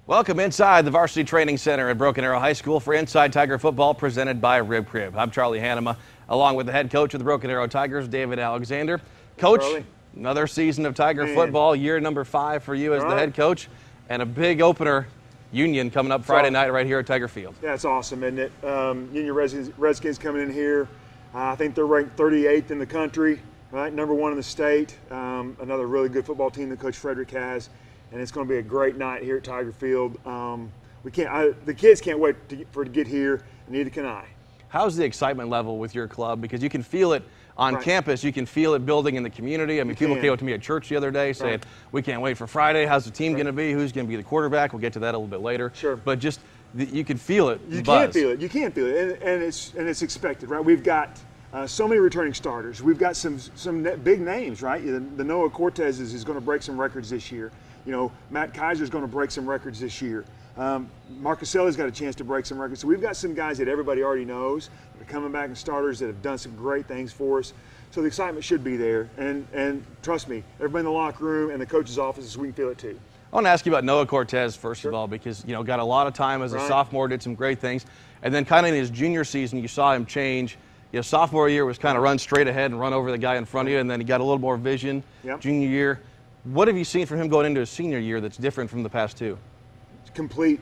Welcome inside the Varsity Training Center at Broken Arrow High School for Inside Tiger Football presented by Rib Crib. I'm Charlie Hannema, along with the head coach of the Broken Arrow Tigers, David Alexander. Coach, Charlie. Another season of Tiger football, year number 5 for you as the head coach, and a big opener, Union, coming up Friday night right here at Tiger Field. Yeah, it's awesome, isn't it? Union Redskins coming in here. I think they're ranked 38th in the country, right? Number 1 in the state. Another really good football team that Coach Frederick has. And it's going to be a great night here at Tiger Field. The kids can't wait to get here, and neither can I. How's the excitement level with your club? Because you can feel it on campus, you can feel it building in the community. I mean, people came up to me at church the other day saying, we can't wait for Friday. How's the team going to be? Who's going to be the quarterback? We'll get to that a little bit later. Sure. But just, you can feel it. You can feel it. You can feel it, and it's expected, right? We've got so many returning starters. We've got some big names, right? The Noah Cortez is going to break some records this year. You know, Matt Kaiser's going to break some records this year. Marcus Selly's got a chance to break some records. So we've got some guys that everybody already knows that are coming back and starters that have done some great things for us. So the excitement should be there. And trust me, everybody in the locker room and the coach's offices, we can feel it too. I want to ask you about Noah Cortez first of all, because got a lot of time as a sophomore, did some great things, and then kind of in his junior season, you saw him change. Sophomore year was kind of run straight ahead and run over the guy in front of you, and then he got a little more vision. Junior year. What have you seen from him going into his senior year that's different from the past two? Complete,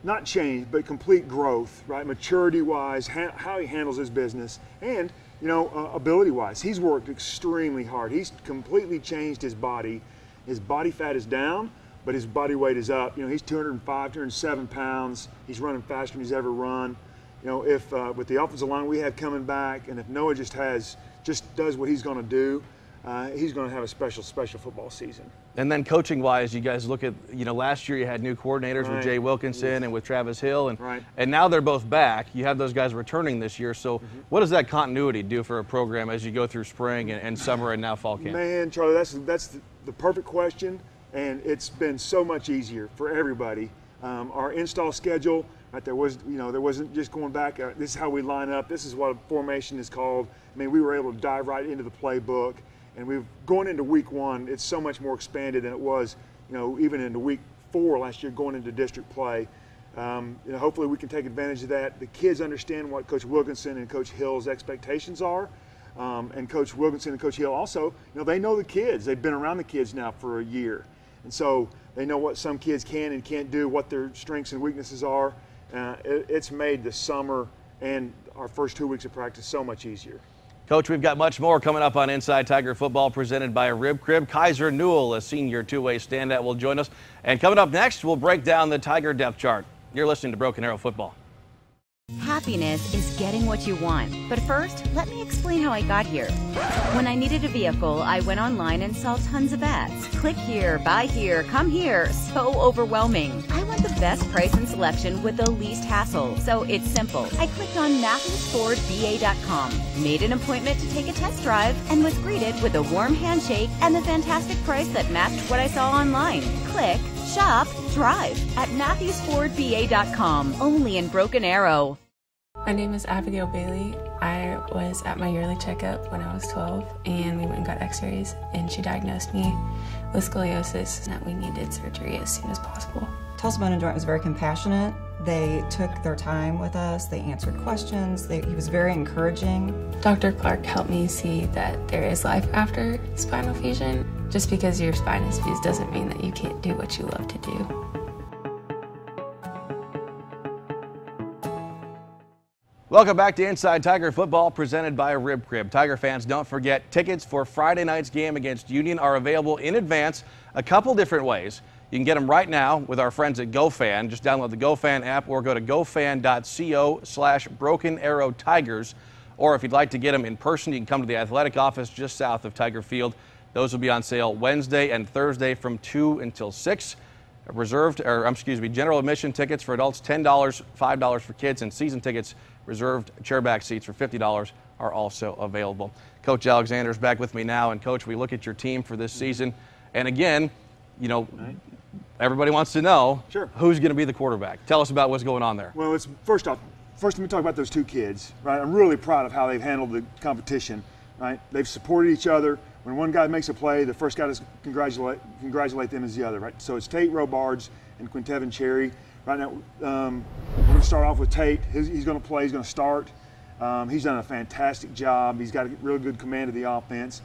not change, but complete growth, right? Maturity-wise, how he handles his business, and, ability-wise. He's worked extremely hard. He's completely changed his body. His body fat is down, but his body weight is up. He's 205, 207 pounds. He's running faster than he's ever run. If with the offensive line we have coming back, and if Noah just does what he's going to do, he's going to have a special football season. And then coaching-wise, you guys look at, last year you had new coordinators with Jay Wilkinson and with Travis Hill, and now they're both back. You have those guys returning this year. So what does that continuity do for a program as you go through spring and summer and now fall camp? Man, Charlie, that's the perfect question, and it's been so much easier for everybody. Our install schedule, right, there wasn't just going back, this is how we line up, this is what a formation is called. I mean, we were able to dive right into the playbook. And going into week 1, it's so much more expanded than it was, even into week 4 last year going into district play. Hopefully we can take advantage of that. The kids understand what Coach Wilkinson and Coach Hill's expectations are. And Coach Wilkinson and Coach Hill also, they know the kids. They've been around the kids now for a year. And so they know what some kids can and can't do, what their strengths and weaknesses are. It's made the summer and our first 2 weeks of practice so much easier. Coach, we've got much more coming up on Inside Tiger Football presented by Rib Crib. Kaiser Newell, a senior two-way standout, will join us. And coming up next, we'll break down the Tiger depth chart. You're listening to Broken Arrow Football. Happiness is getting what you want. But first, let me explain how I got here. When I needed a vehicle, I went online and saw tons of ads. Click here, buy here, come here. So overwhelming. I want the best price and selection with the least hassle. So it's simple. I clicked on MatthewsFordBA.com, made an appointment to take a test drive, and was greeted with a warm handshake and the fantastic price that matched what I saw online. Click, shop, drive at MatthewsFordBA.com, only in Broken Arrow. My name is Abigail Bailey. I was at my yearly checkup when I was 12, and we went and got x-rays, and she diagnosed me with scoliosis and that we needed surgery as soon as possible. Tulsa Bone and Joint was very compassionate. They took their time with us. They answered questions. He was very encouraging. Dr. Clark helped me see that there is life after spinal fusion. Just because your spine is fused doesn't mean that you can't do what you love to do. Welcome back to Inside Tiger Football presented by Rib Crib. Tiger fans, don't forget, tickets for Friday night's game against Union are available in advance a couple different ways. You can get them right now with our friends at GoFan. Just download the GoFan app or go to gofan.co/Broken Arrow Tigers. Or if you'd like to get them in person, you can come to the athletic office just south of Tiger Field. Those will be on sale Wednesday and Thursday from 2 until 6. General admission tickets for adults $10, $5 for kids, and season tickets reserved chairback seats for $50 are also available. Coach Alexander's back with me now, and Coach, we look at your team for this season, and again, everybody wants to know who's going to be the quarterback. Tell us about what's going on there. Well, first let me talk about those two kids. Right, I'm really proud of how they've handled the competition. Right, they've supported each other. when one guy makes a play, the first guy to congratulate them is the other, right? So it's Tate Robards and Quintevin Cherry. Right now, we're going to start off with Tate. He's going to play. He's going to start. He's done a fantastic job. He's got a real good command of the offense.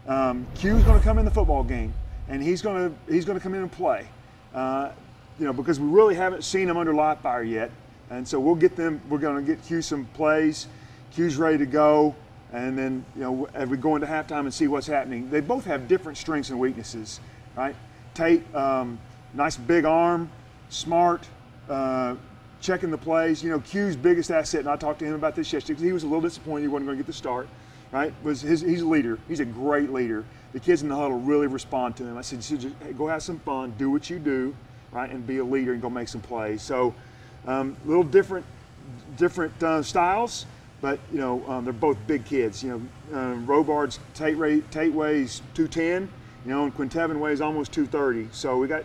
Q's going to come in the football game, and he's going to come in and play. Because we really haven't seen him under live fire yet, and so we'll get them. We're going to get Q some plays. Q's ready to go, and then as we go into halftime and see what's happening. They both have different strengths and weaknesses, right? Tate, nice big arm, smart. Checking the plays. Q's biggest asset, and I talked to him about this yesterday because he was a little disappointed he wasn't going to get the start, right? He's a leader. He's a great leader. The kids in the huddle really respond to him. I said, just, hey, go have some fun, do what you do, right, and be a leader and go make some plays. So little different styles, but they're both big kids. Robards, Tate weighs 210, and Quintevin weighs almost 230. So we got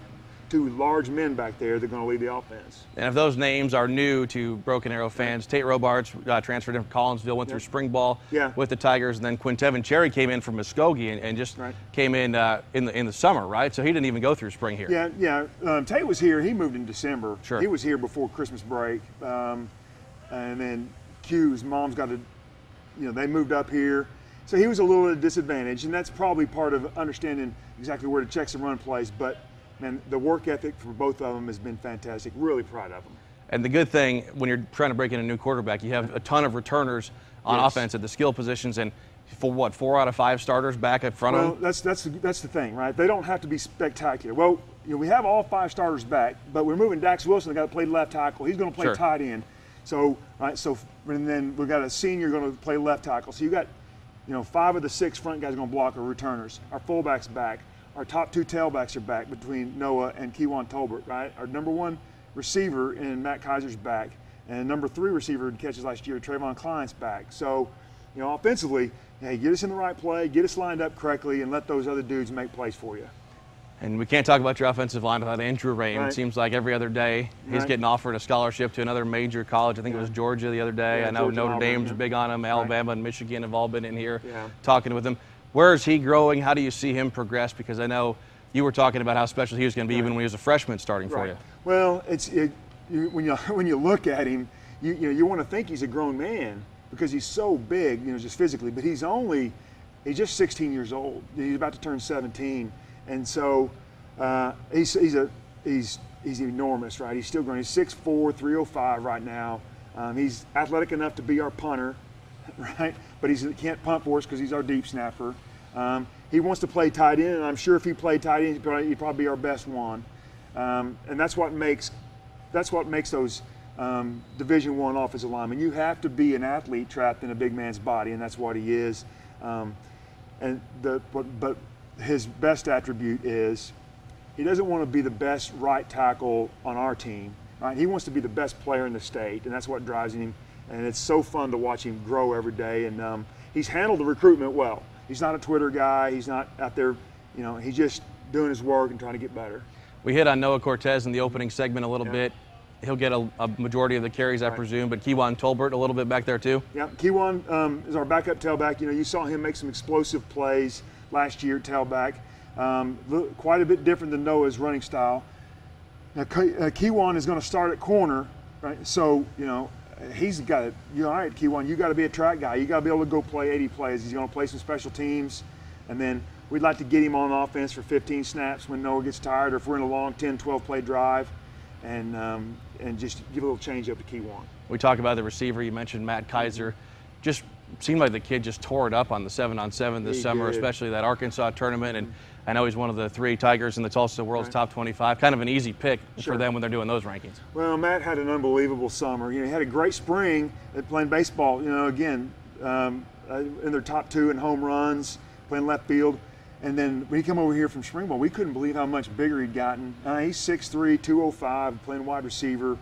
two large men back there that are going to lead the offense. And if those names are new to Broken Arrow fans, Tate Robards transferred in from Collinsville, went through spring ball with the Tigers, and then Quintevin Cherry came in from Muskogee and just came in the summer, right? So he didn't even go through spring here. Yeah. Tate was here. He moved in December. Sure. He was here before Christmas break. And then Q's mom's got they moved up here. So he was a little at a disadvantage, and that's probably part of understanding exactly where to check some run plays. But man, the work ethic for both of them has been fantastic. Really proud of them. And the good thing, when you're trying to break in a new quarterback, you have a ton of returners on offense at the skill positions, and for 4 out of 5 starters back up front of them? Well, that's the thing, right? They don't have to be spectacular. Well, we have all 5 starters back, but we're moving Dax Wilson, the guy that played left tackle. He's going to play tight end. So, and then we've got a senior going to play left tackle. So you got, 5 of the 6 front guys going to block our returners. Our fullback's back. Our top 2 tailbacks are back between Noah and Kewan Tolbert, right? Our number 1 receiver in Matt Kaiser's back, and number 3 receiver in catches last year, Trayvon Klein's back. So, offensively, hey, get us in the right play, get us lined up correctly, and let those other dudes make plays for you. And we can't talk about your offensive line without Andrew Rain. It seems like every other day he's getting offered a scholarship to another major college. I think it was Georgia the other day. I know Notre Dame's big on him. Alabama and Michigan have all been in here talking with him. Where is he growing? How do you see him progress? Because I know you were talking about how special he was going to be even when he was a freshman starting for you. Well, when you look at him, you want to think he's a grown man because he's so big, just physically. But he's just 16 years old. He's about to turn 17, and so he's enormous, right? He's still growing. He's 6'4", 305 right now. He's athletic enough to be our punter, right? But he can't punt for us because he's our deep snapper. He wants to play tight end, and I'm sure if he played tight end, he'd probably be our best one. And that's what makes those Division I offensive linemen. You have to be an athlete trapped in a big man's body, and that's what he is. But his best attribute is he doesn't want to be the best right tackle on our team. Right? He wants to be the best player in the state, and that's what drives him. And it's so fun to watch him grow every day. And he's handled the recruitment well. He's not a Twitter guy. He's not out there, he's just doing his work and trying to get better. We hit on Noah Cortez in the opening segment a little bit. He'll get a majority of the carries, I presume, but Kewan Tolbert a little bit back there too? Yeah, Kewan is our backup tailback. You saw him make some explosive plays last year at tailback. Quite a bit different than Noah's running style. Now, Kewan is going to start at corner, right? So, he's got to, all right, Kewan, you got to be a track guy. You got to be able to go play 80 plays. He's going to play some special teams. And then we'd like to get him on offense for 15 snaps when Noah gets tired, or if we're in a long 10, 12-play drive, and just give a little change up to Kewan. We talk about the receiver. You mentioned Matt Kaiser. Just seemed like the kid just tore it up on the 7-on-7 this summer, especially that Arkansas tournament. And I know he's one of the 3 Tigers in the Tulsa World's top 25. Kind of an easy pick for them when they're doing those rankings. Well, Matt had an unbelievable summer. He had a great spring at playing baseball. Again, in their top 2 in home runs, playing left field. And then when he came over here from spring ball, we couldn't believe how much bigger he'd gotten. He's 6'3", 205, playing wide receiver.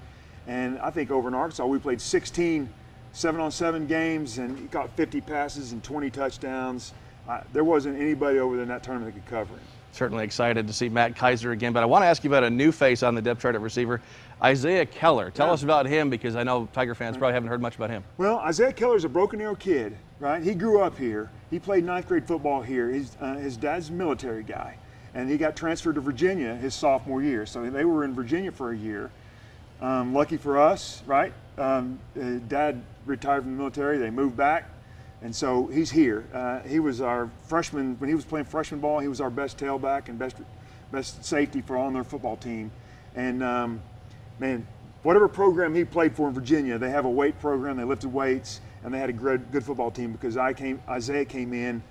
And I think over in Arkansas, we played 16 7-on-7 games, and he caught 50 passes and 20 touchdowns. There wasn't anybody over there in that tournament that could cover him. Certainly excited to see Matt Kaiser again, but I want to ask you about a new face on the depth chart at receiver, Isaiah Keller. Tell us about him, because I know Tiger fans probably haven't heard much about him. Well, Isaiah Keller's a Broken Arrow kid, right? He grew up here. He played 9th grade football here. His dad's a military guy, and he got transferred to Virginia his sophomore year. So they were in Virginia for a year. Lucky for us, right? Dad retired from the military. They moved back. And so he's here. He was our freshman, when he was playing freshman ball, he was our best tailback and best safety for on their football team. And man, whatever program he played for in Virginia, they have a weight program, they lifted weights, and they had a good football team, because Isaiah came in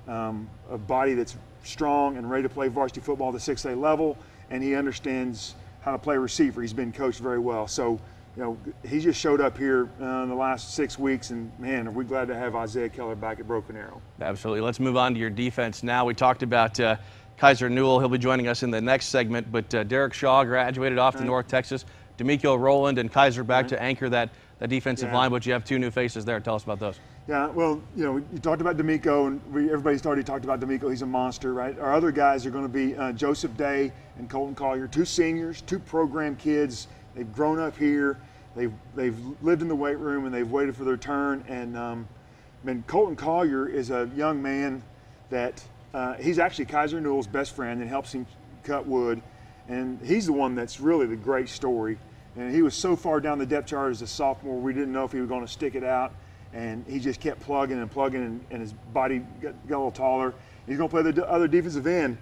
a body that's strong and ready to play varsity football at the 6A level, and he understands how to play receiver. He's been coached very well. So, you know, he just showed up here in the last 6 weeks, and man, are we glad to have Isaiah Keller back at Broken Arrow. Absolutely. Let's move on to your defense now. We talked about Kaiser Newell. He'll be joining us in the next segment, but Derek Shaw graduated off to North Texas. D'Amico Rowland and Kaiser back to anchor that defensive line, but you have 2 new faces there. Tell us about those. Yeah, well, you know, you talked about D'Amico, and everybody's already talked about D'Amico. He's a monster, right? Our other guys are going to be Joseph Day and Colton Collier, 2 seniors, 2 program kids. They've grown up here. They've lived in the weight room, and they've waited for their turn. And Colton Collier is a young man that he's actually Kaiser Newell's best friend and helps him cut wood. And he's the one that's really the great story. And he was so far down the depth chart as a sophomore, we didn't know if he was going to stick it out. And he just kept plugging and plugging, and his body got a little taller. He's going to play the other defensive end.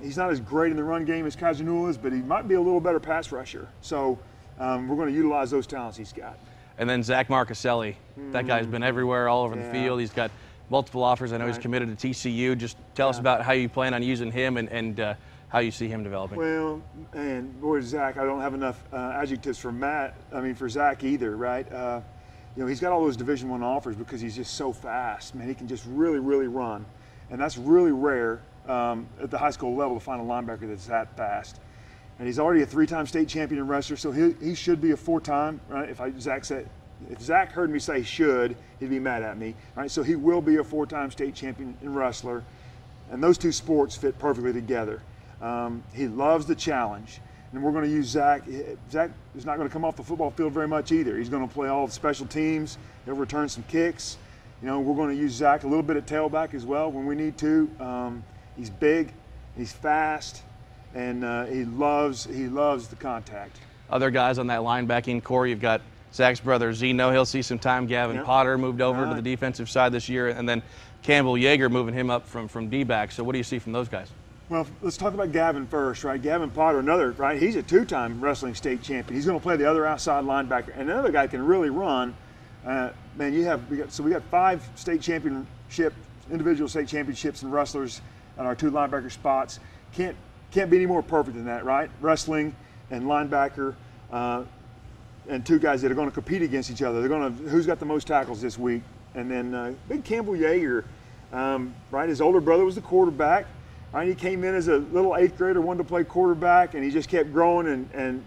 He's not as great in the run game as Kaiser Newell is, but he might be a little better pass rusher. So we're going to utilize those talents he's got. And then Zach Marcaselli. That guy's been everywhere, all over the field. He's got multiple offers. I know he's committed to TCU. Just tell us about how you plan on using him and how you see him developing. Well, and boy, Zach, I don't have enough adjectives for Zach either, right? You know, he's got all those Division I offers because he's just so fast. Man, he can just really, really run. And that's really rare at the high school level to find a linebacker that's that fast. And he's already a 3-time state champion in wrestler, so he should be a 4-time, right? If Zach heard me say should, he'd be mad at me, right? So he will be a 4-time state champion in wrestler. And those 2 sports fit perfectly together. He loves the challenge. And we're going to use Zach. Zach is not going to come off the football field very much either. He's going to play all the special teams. He'll return some kicks. You know, we're going to use Zach a little bit at tailback as well when we need to. He's big, he's fast, and he loves the contact. Other guys on that linebacking core, you've got Zach's brother Zeno. He'll see some time. Gavin Potter moved over to the defensive side this year, and then Campbell Yeager moving him up from D-back. So what do you see from those guys? Well, let's talk about Gavin first, right? Gavin Potter, right? He's a 2-time wrestling state champion. He's going to play the other outside linebacker, and another guy can really run. Man, we got 5 individual state championships in wrestlers at our 2 linebacker spots. Can't be any more perfect than that, right? Wrestling and linebacker, and 2 guys that are going to compete against each other. Who's got the most tackles this week? And then big Campbell Yeager, right? His older brother was the quarterback. Right, he came in as a little 8th grader, wanted to play quarterback, and he just kept growing and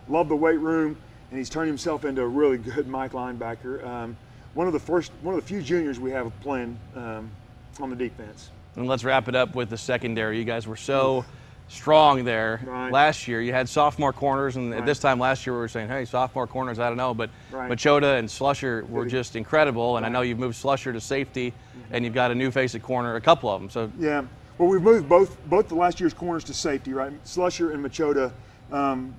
loved the weight room, and he's turned himself into a really good Mike linebacker. One of the few juniors we have playing on the defense. And let's wrap it up with the secondary. You guys were so strong there last year. You had sophomore corners, and at this time last year we were saying, hey, sophomore corners, I don't know, but Machota and Slusher were just incredible, and I know you've moved Slusher to safety, and you've got a new face at corner, a couple of them. So yeah. Well, we've moved both the last year's corners to safety, right? Slusher and Machota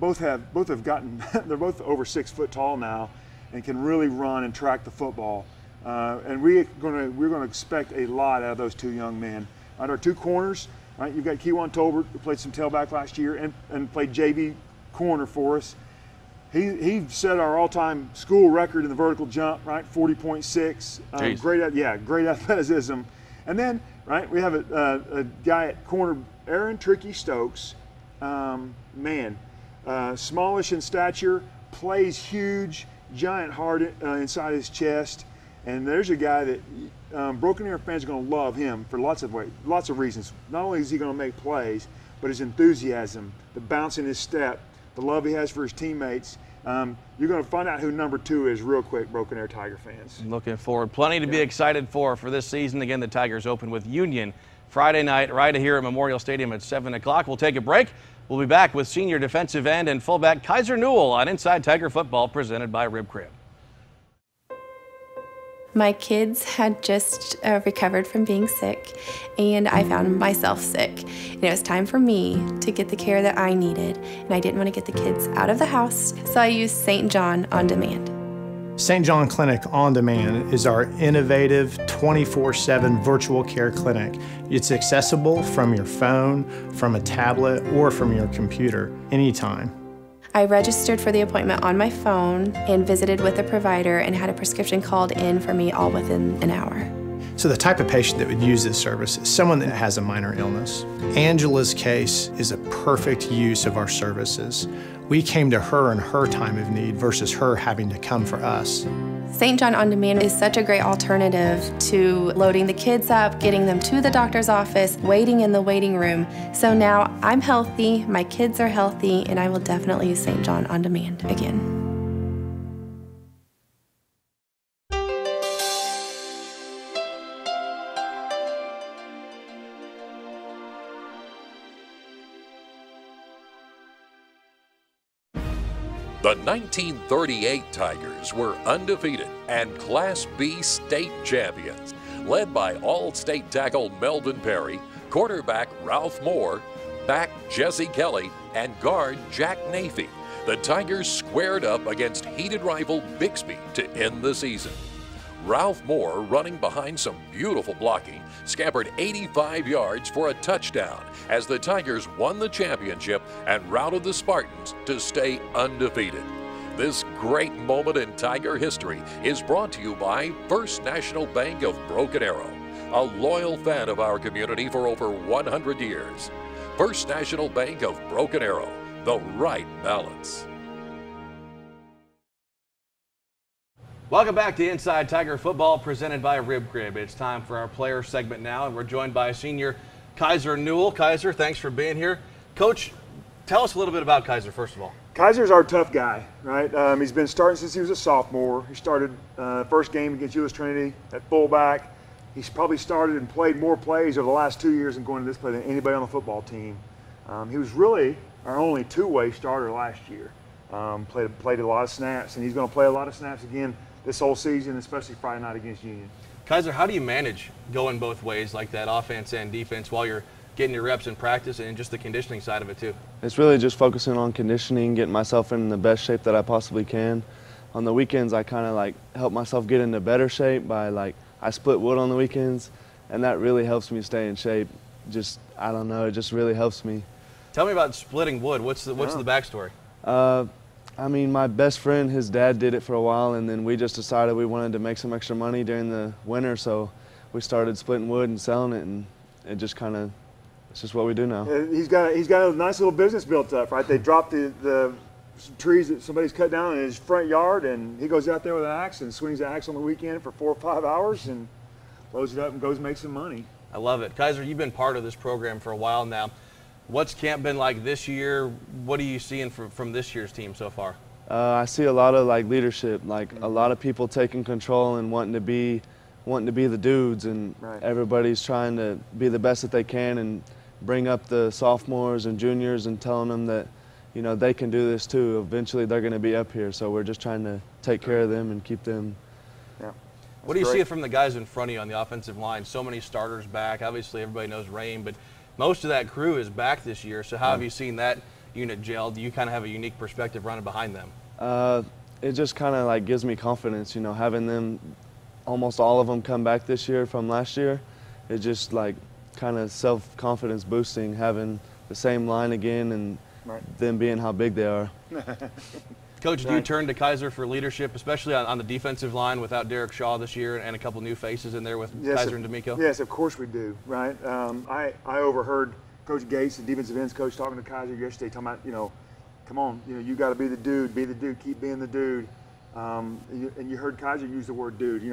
both have gotten they're both over 6 foot tall now, and can really run and track the football. And we're going to expect a lot out of those 2 young men. Right, our 2 corners, right? You've got Kewan Tolbert, who played some tailback last year and played JV corner for us. He set our all-time school record in the vertical jump, right? 40.6. Great athleticism. And then, right, we have a guy at corner, Aaron Tricky Stokes. Smallish in stature, plays huge, giant heart inside his chest. And there's a guy that Broken Arrow fans are going to love him for lots of reasons. Not only is he going to make plays, but his enthusiasm, the bounce in his step, the love he has for his teammates. You're going to find out who number 2 is real quick, Broken Arrow Tiger fans. Looking forward. Plenty to be excited for this season. Again, the Tigers open with Union Friday night right here at Memorial Stadium at 7 o'clock. We'll take a break. We'll be back with senior defensive end and fullback Kaiser Newell on Inside Tiger Football, presented by Rib Crib. My kids had just recovered from being sick, and I found myself sick. And it was time for me to get the care that I needed, and I didn't want to get the kids out of the house, so I used St. John On Demand. St. John Clinic On Demand is our innovative 24/7 virtual care clinic. It's accessible from your phone, from a tablet, or from your computer anytime. I registered for the appointment on my phone and visited with a provider and had a prescription called in for me all within an hour. So the type of patient that would use this service is someone that has a minor illness. Angela's case is a perfect use of our services. We came to her in her time of need versus her having to come for us. St. John On Demand is such a great alternative to loading the kids up, getting them to the doctor's office, waiting in the waiting room. So now I'm healthy, my kids are healthy, and I will definitely use St. John On Demand again. The 1938 Tigers were undefeated and Class B state champions. Led by All-State tackle Melvin Perry, quarterback Ralph Moore, back Jesse Kelly, and guard Jack Nafee, the Tigers squared up against heated rival Bixby to end the season. Ralph Moore, running behind some beautiful blocking, scampered 85 yards for a touchdown as the Tigers won the championship and routed the Spartans to stay undefeated. This great moment in Tiger history is brought to you by First National Bank of Broken Arrow, a loyal fan of our community for over 100 years. First National Bank of Broken Arrow, the right balance. Welcome back to Inside Tiger Football, presented by Rib Crib. It's time for our player segment now, and we're joined by senior Kaiser Newell. Kaiser, thanks for being here. Coach, tell us a little bit about Kaiser, first of all. Kaiser's our tough guy, right? He's been starting since he was a sophomore. He started first game against U.S. Trinity at fullback. He's probably started and played more plays over the last 2 years and going to this play than anybody on the football team. He was really our only two-way starter last year. Played a lot of snaps, and he's going to play a lot of snaps again this whole season, especially Friday night against Union. Kaiser, how do you manage going both ways like that, offense and defense, while you're getting your reps in practice and just the conditioning side of it too? It's really just focusing on conditioning, getting myself in the best shape that I possibly can. On the weekends, I kind of help myself get into better shape by I split wood on the weekends, and that really helps me stay in shape. I don't know, it just really helps me. Tell me about splitting wood. What's the backstory? I mean, my best friend, his dad did it for a while, and then we just decided we wanted to make some extra money during the winter, so we started splitting wood and selling it, and it just it's just what we do now. He's got a nice little business built up, right? They dropped the trees that somebody's cut down in his front yard, and he goes out there with an axe and swings the axe on the weekend for 4 or 5 hours and loads it up and goes make some money. I love it. Kaiser, you've been part of this program for a while now. What's camp been like this year? What are you seeing from this year's team so far? I see a lot of leadership, a lot of people taking control and wanting to be the dudes, and right. Everybody's trying to be the best that they can and bring up the sophomores and juniors and telling them that, they can do this too. Eventually they're going to be up here, so we're just trying to take care of them and keep them. Yeah. What do you see from the guys in front of you on the offensive line? So many starters back. Obviously everybody knows Rain, but most of that crew is back this year, so how have you seen that unit gel? Do you kind of have a unique perspective running behind them? It just kind of gives me confidence, having them, almost all of them come back this year from last year. It just kind of self-confidence boosting, having the same line again and them being how big they are. Coach, do you turn to Kaiser for leadership, especially on the defensive line without Derek Shaw this year and a couple new faces in there with Kaiser and D'Amico? Yes, of course we do, right? I overheard Coach Gates, the defensive ends coach, talking to Kaiser yesterday, talking about, come on, you got to be the dude, keep being the dude. And you heard Kaiser use the word dude.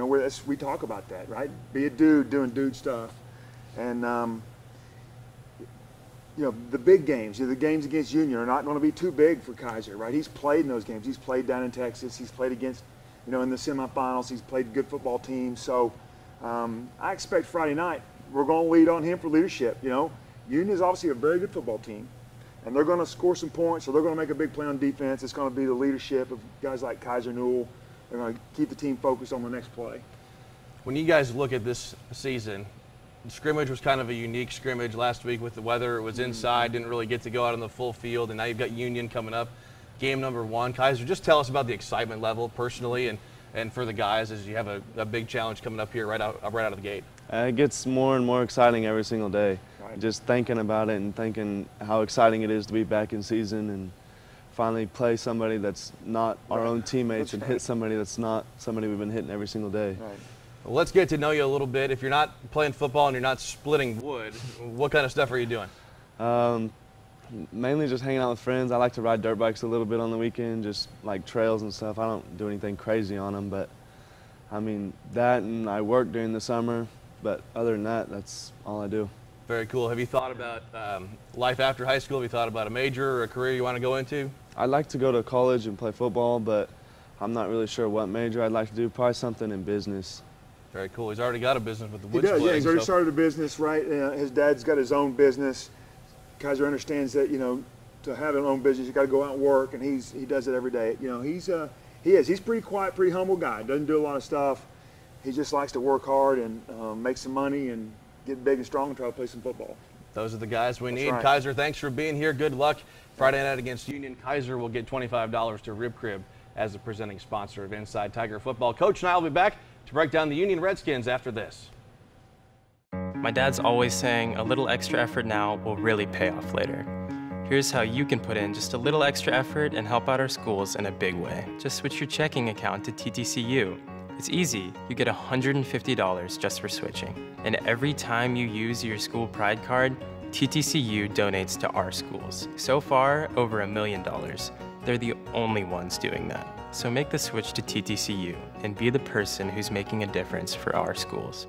We talk about that, right? Be a dude doing dude stuff. And, the big games, the games against Union are not going to be too big for Kaiser, right? He's played in those games. He's played down in Texas. He's played against, in the semifinals. He's played good football teams. So I expect Friday night we're going to lead on him for leadership. You know, Union is obviously a very good football team, and they're going to score some points, so they're going to make a big play on defense. It's going to be the leadership of guys like Kaiser Newell. They're going to keep the team focused on the next play. When you guys look at this season, the scrimmage was kind of a unique scrimmage last week with the weather. It was inside, didn't really get to go out on the full field, and now you've got Union coming up, game number 1. Kaiser, just tell us about the excitement level personally and for the guys as you have a big challenge coming up here right out of the gate. It gets more and more exciting every single day. Right. Just thinking about it and thinking how exciting it is to be back in season and finally play somebody that's not our own teammates and hit somebody that's not somebody we've been hitting every single day. Right. Well, let's get to know you a little bit. If you're not playing football and you're not splitting wood, what kind of stuff are you doing? Mainly just hanging out with friends. I like to ride dirt bikes a little bit on the weekend, just like trails and stuff. I don't do anything crazy on them, but I mean that, and I work during the summer, but other than that, that's all I do. Very cool. Have you thought about life after high school? Have you thought about a major or a career you want to go into? I'd like to go to college and play football, but I'm not really sure what major I'd like to do. Probably something in business. Very cool. He's already got a business with the wood He does, splitting. yeah. He's already started a business, right? His dad's got his own business. Kaiser understands that, you know, to have an own business, you got to go out and work, and he does it every day. You know, he's pretty quiet, pretty humble guy. Doesn't do a lot of stuff. He just likes to work hard and make some money and get big and strong and try to play some football. Those are the guys we need. right. Kaiser, thanks for being here. Good luck Friday night against Union. Kaiser will get $25 to Rib Crib as the presenting sponsor of Inside Tiger Football. Coach and I will be back to break down the Union Redskins after this. My dad's always saying a little extra effort now will really pay off later. Here's how you can put in just a little extra effort and help out our schools in a big way. Just switch your checking account to TTCU. It's easy. You get $150 just for switching. And every time you use your school pride card, TTCU donates to our schools. So far, over $1 million. They're the only ones doing that. So make the switch to TTCU and be the person who's making a difference for our schools.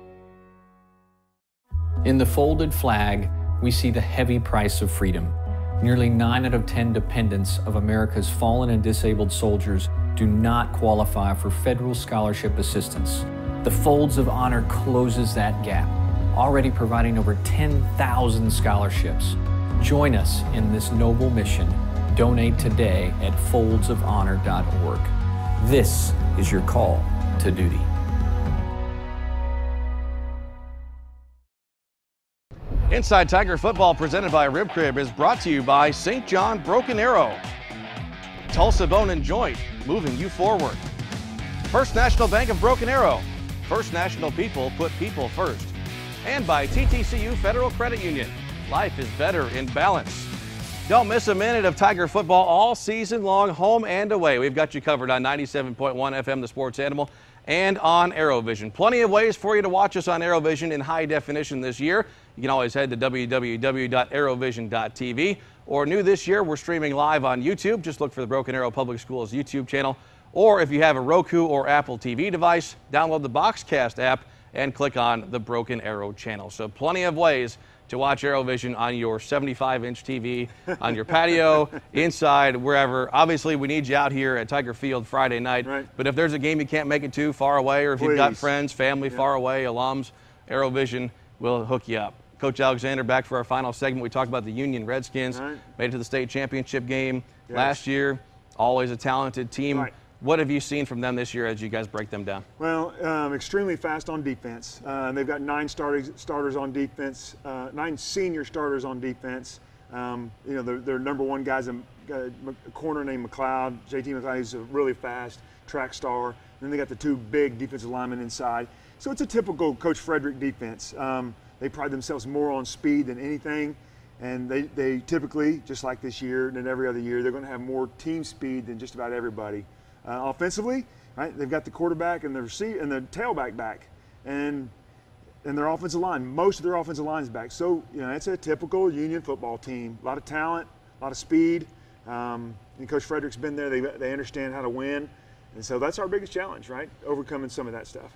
In the folded flag, we see the heavy price of freedom. Nearly 9 out of 10 dependents of America's fallen and disabled soldiers do not qualify for federal scholarship assistance. The Folds of Honor closes that gap, already providing over 10,000 scholarships. Join us in this noble mission. Donate today at foldsofhonor.org. This is your call to duty. Inside Tiger Football presented by Rib Crib is brought to you by St. John Broken Arrow, Tulsa Bone and Joint, moving you forward. First National Bank of Broken Arrow, First National people put people first. And by TTCU Federal Credit Union, life is better in balance. Don't miss a minute of Tiger football all season long, home and away. We've got you covered on 97.1 FM, The Sports Animal, and on AeroVision. Plenty of ways for you to watch us on AeroVision in high definition this year. You can always head to www.aerovision.tv. Or new this year, we're streaming live on YouTube. Just look for the Broken Arrow Public Schools YouTube channel. Or if you have a Roku or Apple TV device, download the Boxcast app and click on the Broken Arrow channel. So plenty of ways to watch AeroVision on your 75-inch TV, on your patio, inside, wherever. Obviously, we need you out here at Tiger Field Friday night. Right. But if there's a game you can't make it to far away, or if you've got friends, family far away, alums, AeroVision will hook you up. Coach Alexander back for our final segment. We talked about the Union Redskins. Right. Made it to the state championship game last year. Always a talented team. Right. What have you seen from them this year as you guys break them down? Well, extremely fast on defense. They've got 9 starters on defense, 9 senior starters on defense. You know, their number one guy's a corner named McLeod, JT McLeod. He's a really fast track star. And then they got the 2 big defensive linemen inside. So it's a typical Coach Frederick defense. They pride themselves more on speed than anything. And they typically, just like this year and every other year, they're going to have more team speed than just about everybody. Offensively, right? They've got the quarterback and the receiver and the tailback back, and their offensive line. Most of their offensive line is back. So you know it's a typical Union football team. A lot of talent, a lot of speed. And Coach Frederick's been there. They understand how to win, and so that's our biggest challenge, right? Overcoming some of that stuff.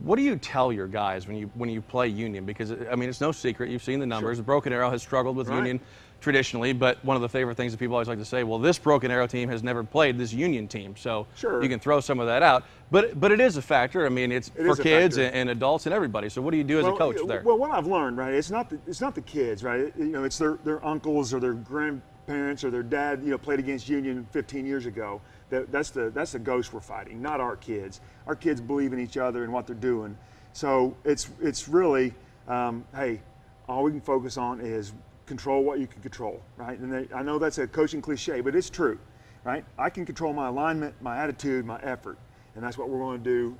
What do you tell your guys when you play Union? Because, I mean, it's no secret. You've seen the numbers. Sure. Broken Arrow has struggled with Union traditionally, but one of the favorite things that people always like to say, well, this Broken Arrow team has never played this Union team, so you can throw some of that out. But it is a factor. I mean, it's for kids and adults and everybody. So what do you do as a coach there? Well, what I've learned, right, it's not the kids, right? You know, it's their uncles or their grandparents or their dad, you know, played against Union 15 years ago. That's the ghost we're fighting, not our kids. Our kids believe in each other and what they're doing. So it's really, hey, all we can focus on is control what you can control, right? And I know that's a coaching cliche, but it's true, right? I can control my alignment, my attitude, my effort, and that's what we're going to do.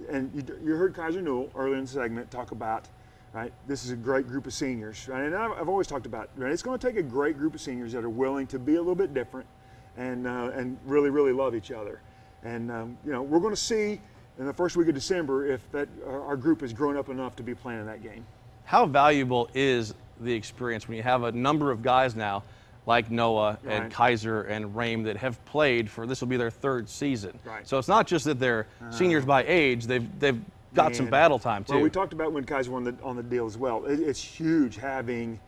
And you heard Kaiser Newell earlier in the segment talk about, right, this is a great group of seniors, right? And I've always talked about, right, it's going to take a great group of seniors that are willing to be a little bit different and really, really love each other. And, you know, we're going to see in the first week of December if our group has grown up enough to be playing in that game. How valuable is the experience when you have a number of guys now like Noah and Kaiser and Rame that have played for, this will be their third season. Right. So it's not just that they're seniors by age, they've got some battle time too. Well, we talked about when Kaiser won on the deal as well. It's huge having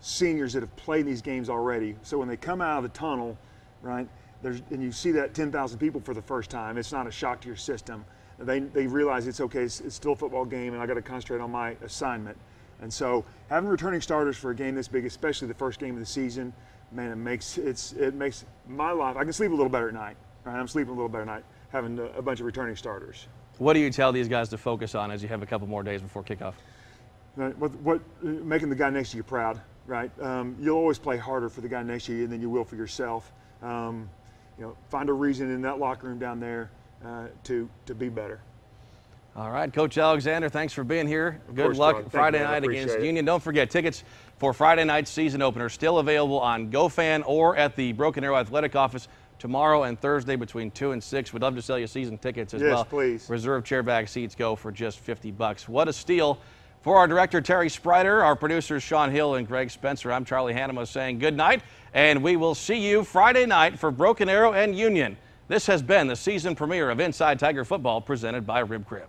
seniors that have played these games already. So when they come out of the tunnel, right, and you see that 10,000 people for the first time, it's not a shock to your system. They realize it's okay, it's still a football game and I got to concentrate on my assignment. And so having returning starters for a game this big, especially the first game of the season, man, it makes my life, I can sleep a little better at night. Right? I'm sleeping a little better at night having a bunch of returning starters. What do you tell these guys to focus on as you have a couple more days before kickoff? Right, making the guy next to you proud, right? You'll always play harder for the guy next to you than you will for yourself. You know, find a reason in that locker room down there to be better. All right, Coach Alexander, thanks for being here. Good luck Friday night against Union. Don't forget, tickets for Friday night's season opener still available on GoFan or at the Broken Arrow Athletic Office tomorrow and Thursday between 2 and 6. We'd love to sell you season tickets as well. Yes, please. Reserve chairback seats go for just $50. What a steal. For our director, Terry Sprider, our producers, Sean Hill and Greg Spencer, I'm Charlie Hannema saying good night, and we will see you Friday night for Broken Arrow and Union. This has been the season premiere of Inside Tiger Football presented by Rib Crib.